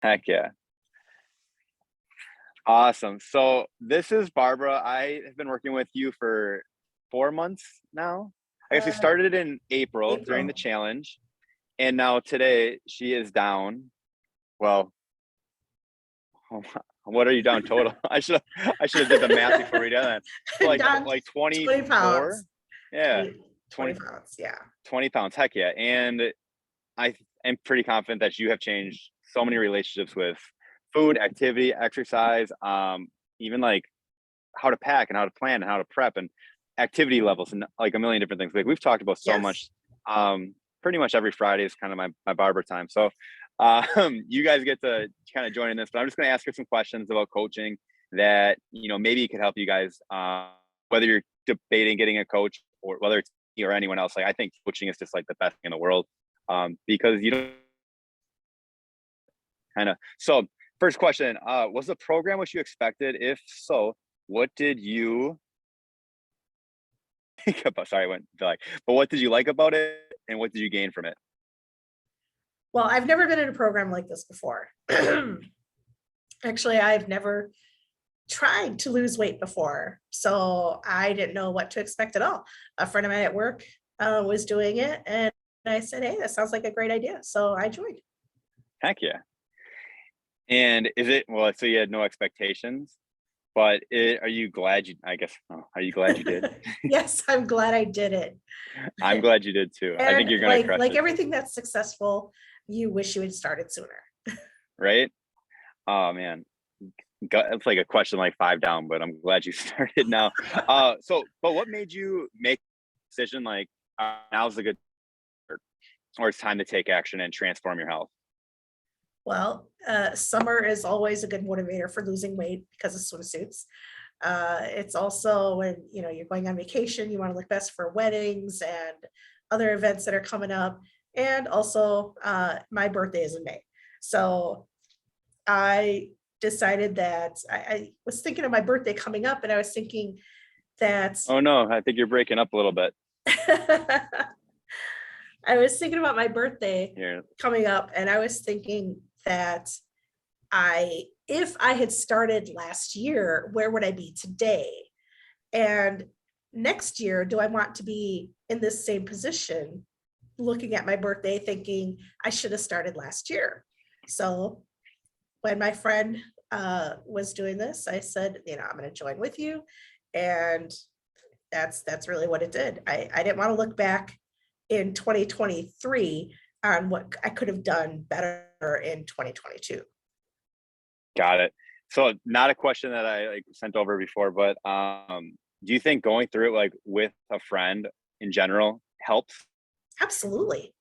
Heck yeah. Awesome. So this is Barbara. I have been working with you for 4 months now. I guess we Uh, started in April during the April. challenge, and now today she is down. Well, what are you down total? I should have did the math before we did that. So Down like 20 24. pounds. Yeah, 20 20 pounds. Yeah. 20 pounds. Heck yeah. And I am pretty confident that you have changed so many relationships with food, activity, exercise, even like how to pack and how to plan and how to prep and activity levels and like a million different things. Like we've talked about so Yes. much. Pretty much every Friday is kind of my barber time. So you guys get to kind of join in this, but I'm just going to ask her some questions about coaching that, maybe it could help you guys, whether you're debating getting a coach or whether it's me or anyone else. Like I think coaching is just like the best thing in the world, because you don't kind of, so first question, was the program what you expected? If so, what did you think about, sorry, I went like, but what did you like about it and what did you gain from it? Well, I've never been in a program like this before. Actually, I've never tried to lose weight before, so I didn't know what to expect at all. A friend of mine at work was doing it, and I said, "Hey, that sounds like a great idea." So I joined. Heck yeah. And is it, well, so you had no expectations, but are you glad you, I guess, are you glad you did? Yes, I'm glad I did it. I'm glad you did too. I think And you're going to like crush like it, everything that's successful, you wish you had started sooner. right? Oh man, it's like a question like five down, but I'm glad you started now. But what made you make a decision like, now's a good, or it's time to take action and transform your health? Well, summer is always a good motivator for losing weight because of swimsuits. It's also when you're going on vacation, you want to look best for weddings and other events that are coming up. And also, my birthday is in May, so I decided that I was thinking of my birthday coming up, and I was thinking that Oh no, I think you're breaking up a little bit I was thinking about my birthday here. coming up, and I was thinking that if I had started last year, where would I be today? And next year, do I want to be in this same position, looking at my birthday, thinking I should have started last year? So when my friend was doing this, I said, I'm going to join with you. And that's really what it did. I didn't want to look back in 2023 on what I could have done better in 2022. Got it. So not a question that I like sent over before, but do you think going through it like with a friend in general helps? Absolutely.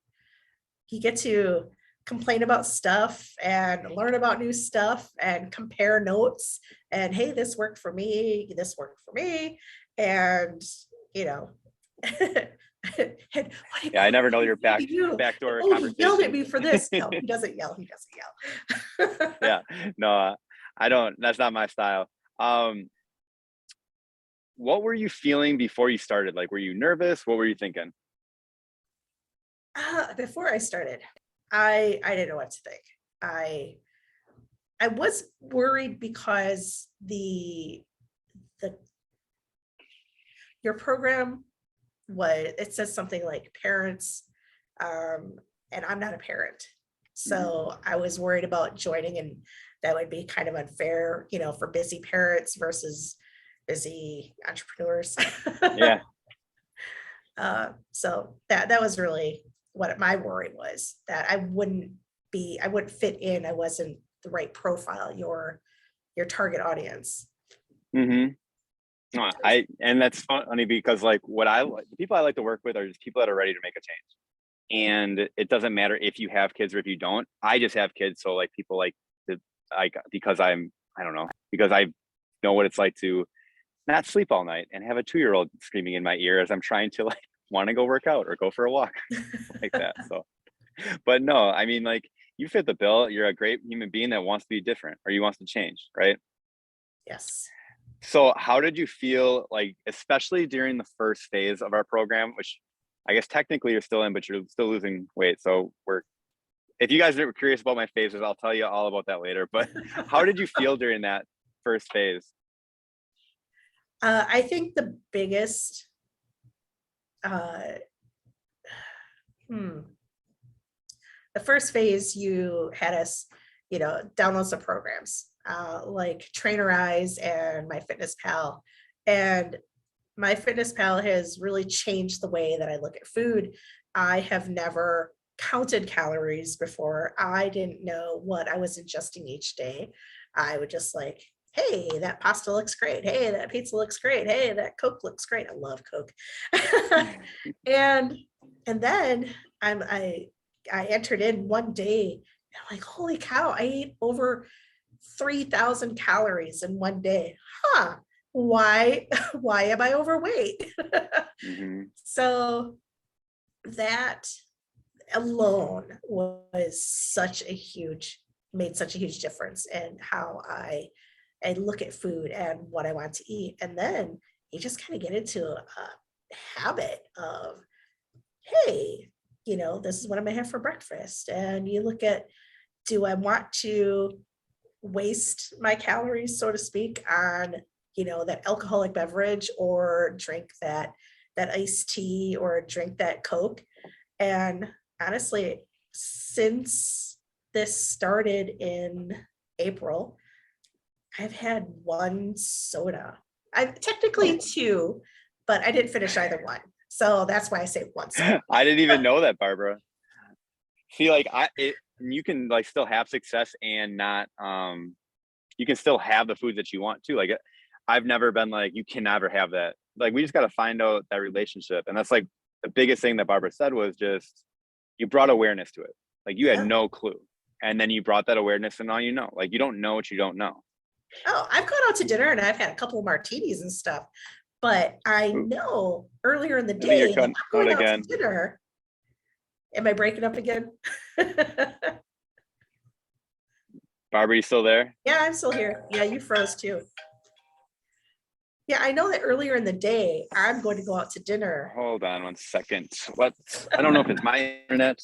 You get to complain about stuff and learn about new stuff and compare notes, and hey, this worked for me, this worked for me. And you know and what Yeah, I never know did your he do? backdoor Oh, he yelled at conversations. me for this. No, he doesn't yell, he doesn't yell. Yeah, no, I don't. That's not my style. Um, what were you feeling before you started? Like, were you nervous? What were you thinking? Before I started, I didn't know what to think. I was worried because the your program, it says something like parents, um, and I'm not a parent, Hmm. so I was worried about joining, and that would be kind of unfair, for busy parents versus busy entrepreneurs. Yeah, So that was really what my worry was, that I wouldn't fit in. I wasn't the right profile, your target audience. hmm. And that's funny because like the people I like to work with are just people that are ready to make a change. And it doesn't matter if you have kids or if you don't. I just have kids, so like people like to, like, because I don't know, because I know what it's like to not sleep all night and have a 2-year-old screaming in my ear as I'm trying to like want to go work out or go for a walk like that. So, but no, I mean, like, you fit the bill. You're a great human being that wants to be different or you wants to change, right? Yes. So how did you feel, like, especially during the first phase of our program, which I guess technically you're still in, but you're still losing weight. So we're if you guys are curious about my phases, I'll tell you all about that later. But how did you feel during that first phase? I think the biggest, uh, hmm, the first phase you had us, download some programs, like Trainerize and MyFitnessPal. And MyFitnessPal has really changed the way that I look at food. I have never counted calories before. I didn't know what I was ingesting each day. I would just like, hey, that pasta looks great. Hey, that pizza looks great. Hey, that Coke looks great. I love Coke. and and then I entered in one day. And I'm like, holy cow, I ate over 3,000 calories in one day. Huh? Why why am I overweight? Mm-hmm. So that alone was made such a huge difference in how I look at food and what I want to eat. And then you just kind of get into a habit of, hey, this is what I'm gonna have for breakfast. And you look at, do I want to waste my calories, so to speak, on that alcoholic beverage, or drink that iced tea, or drink that Coke? And honestly, since this started in April, I've had one soda. I've technically two, but I didn't finish either one. So that's why I say one soda. I didn't even know that, Barbara. See, like you can like still have success and not, you can still have the foods that you want to. Like, I've never been like, you can never have that. Like, we just got to find out that relationship. And that's like the biggest thing that Barbara said was just, you brought awareness to it. Like, you had no clue. And then you brought that awareness, and now you know. Like, you don't know what you don't know. Oh, I've gone out to dinner and I've had a couple of martinis and stuff, but I know earlier in the I think you're day, cutting I'm going out out again. to dinner. Am I breaking up again? Barbara, you still there? Yeah, I'm still here. Yeah, you froze too. Yeah, I know that earlier in the day, I'm going to go out to dinner. Hold on 1 second. What? I don't know if it's my internet.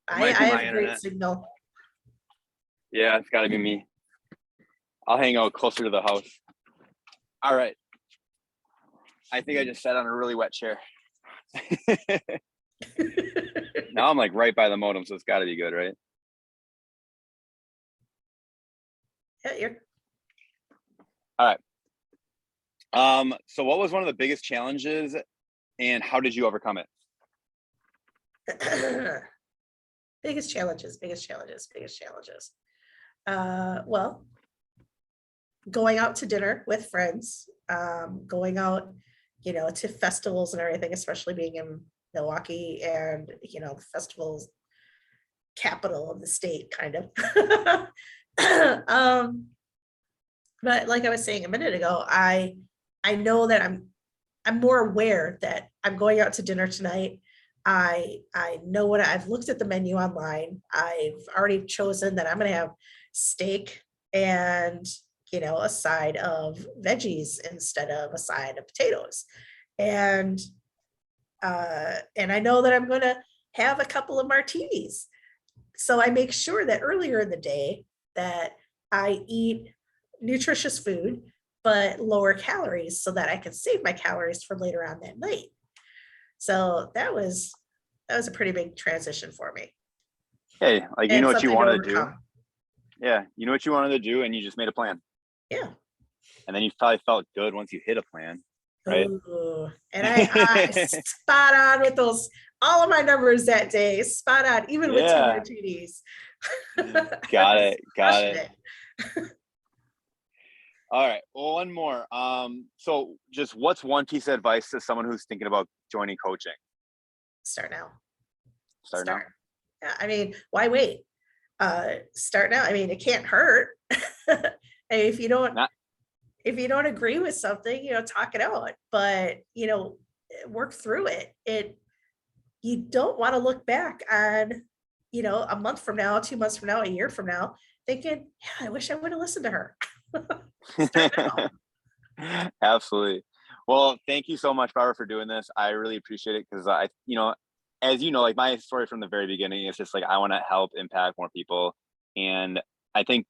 I have great internet. signal. Yeah, it's got to be me. I'll hang out closer to the house. All right. I think I just sat on a really wet chair. Now I'm like right by the modem, so it's got to be good, right? Yeah, you're All right. So what was one of the biggest challenges, and how did you overcome it? biggest challenges. Well, going out to dinner with friends, going out, to festivals and everything, especially being in Milwaukee, and the festivals capital of the state, kind of. But like I was saying a minute ago, I know that I'm more aware that I'm going out to dinner tonight. I know what I've looked at the menu online. I've already chosen that I'm going to have steak and a side of veggies instead of a side of potatoes, and I know that I'm going to have a couple of martinis. So I make sure that earlier in the day that I eat nutritious food, but lower calories, so that I can save my calories for later on that night. So that was a pretty big transition for me. Hey, like, you And know what you something to wanted to do. overcome. Yeah, you know what you wanted to do, and you just made a plan. Yeah. And then you probably felt good once you hit a plan, right? Ooh. And I spot on with those, all of my numbers that day, spot on, even with two Yeah. martinis. Got it. Crushing it. All right. Well, one more. So just what's one piece of advice to someone who's thinking about joining coaching? Start now. Start now. Yeah, I mean, why wait? Start now. I mean, it can't hurt. And if you don't agree with something, talk it out, but work through it. You don't want to look back on, a month from now, 2 months from now, a year from now, thinking, yeah, I wish I would have listened to her. Start now. Absolutely. Well, thank you so much, Barbara, for doing this. I really appreciate it, because as you know, like my story from the very beginning is just like, I want to help impact more people. And I think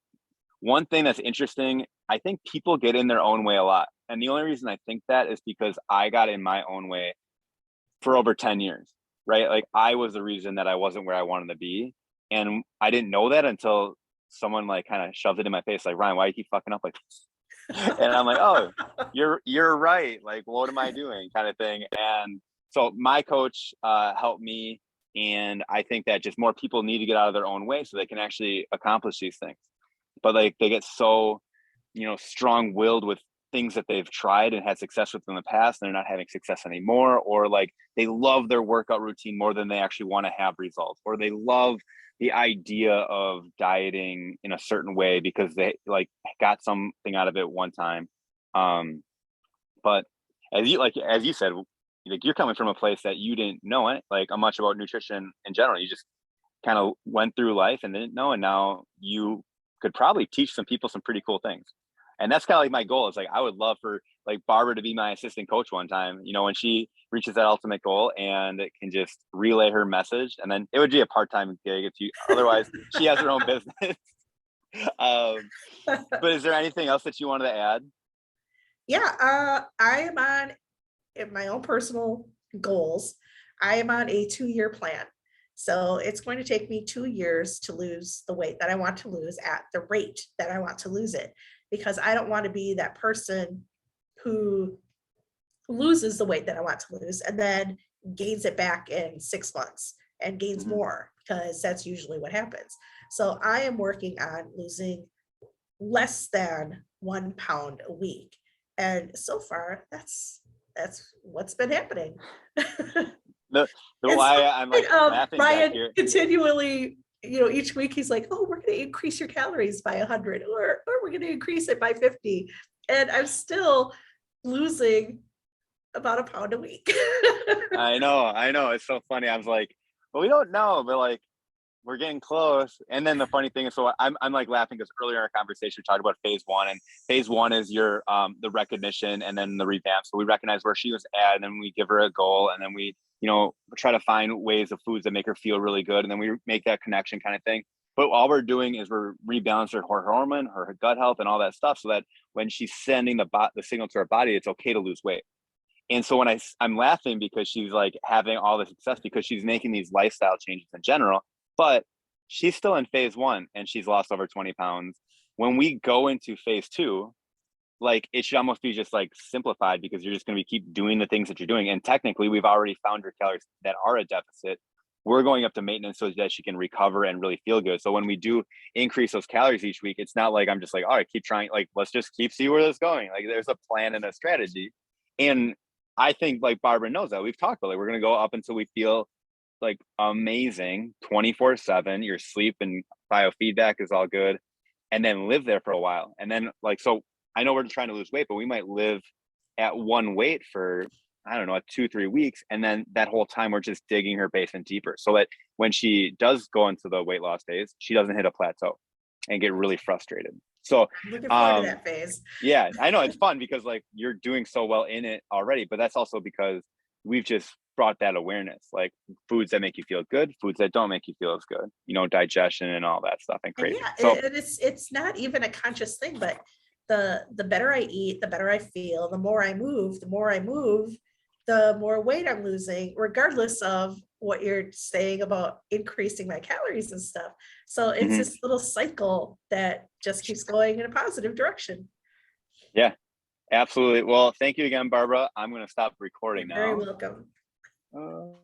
one thing that's interesting, I think people get in their own way a lot. And the only reason I think that is because I got in my own way for over 10 years, right? Like I was the reason that I wasn't where I wanted to be. And I didn't know that until someone like kind of shoved it in my face, like, Ryan, why do you keep fucking up like this? And I'm like, oh, you're right. Like, what am I doing? Kind of thing. And so my coach helped me. And I think that just more people need to get out of their own way so they can actually accomplish these things. But like they get so, strong-willed with things that they've tried and had success with in the past, and they're not having success anymore, or like they love their workout routine more than they actually want to have results, or they love the idea of dieting in a certain way because they like got something out of it one time. But as you said, like you're coming from a place that you didn't know it like much about nutrition in general. You just kind of went through life and didn't know, and now you could probably teach some people some pretty cool things. And that's kind of like my goal is like, I would love for like Barbara to be my assistant coach one time, when she reaches that ultimate goal and it can just relay her message. And then it would be a part-time gig otherwise she has her own business. But is there anything else that you wanted to add? Yeah, I am on in my own personal goals. I am on a 2-year plan. So it's going to take me 2 years to lose the weight that I want to lose at the rate that I want to lose it, because I don't want to be that person who loses the weight that I want to lose and then gains it back in 6 months and gains more, because that's usually what happens. So I am working on losing less than 1 pound a week. And so far, that's what's been happening. The And why so, I'm like laughing back Ryan here. continually, each week he's like, oh, we're going to increase your calories by 100, or we're going to increase it by 50. And I'm still losing about a pound a week. I know. It's so funny. I was like, well, we don't know, but like we're getting close. And then the funny thing is, so I'm like laughing because earlier in our conversation, we talked about phase 1, and phase 1 is your the recognition and then the revamp. So we recognize where she was at, and then we give her a goal, and then we, try to find ways of foods that make her feel really good. And then we make that connection kind of thing. But all we're doing is we're rebalancing her hormone, her gut health, and all that stuff, so that when she's sending the signal to her body, it's okay to lose weight. And so when I'm laughing because she's like having all the success because she's making these lifestyle changes in general, but she's still in phase 1 and she's lost over 20 pounds. When we go into phase 2, like it should almost be just like simplified, because you're just going to keep doing the things that you're doing. And technically we've already found her calories that are a deficit. We're going up to maintenance so that she can recover and really feel good. So when we do increase those calories each week, it's not like I'm just like, all right, keep trying. Like, let's just keep see where this is going. Like there's a plan and a strategy. And I think like Barbara knows that. We've talked about it. We're going to go up until we feel like amazing 24/7. Your sleep and biofeedback is all good, and then live there for a while. And then like, so I know we're trying to lose weight, but we might live at one weight for, I don't know, 2-3 weeks. And then that whole time we're just digging her basement deeper so that when she does go into the weight loss phase, she doesn't hit a plateau and get really frustrated. So I'm looking forward to that phase. yeah, I know it's fun because like you're doing so well in it already, but that's also because we've just brought that awareness, like foods that make you feel good, foods that don't make you feel as good, digestion and all that stuff and craving. Yeah, So it's not even a conscious thing, but the better I eat, the better I feel, the more I move, the more weight I'm losing, regardless of what you're saying about increasing my calories and stuff. So it's this little cycle that just keeps going in a positive direction. Yeah, absolutely. Well, thank you again, Barbara. I'm going to stop recording now. You're very welcome.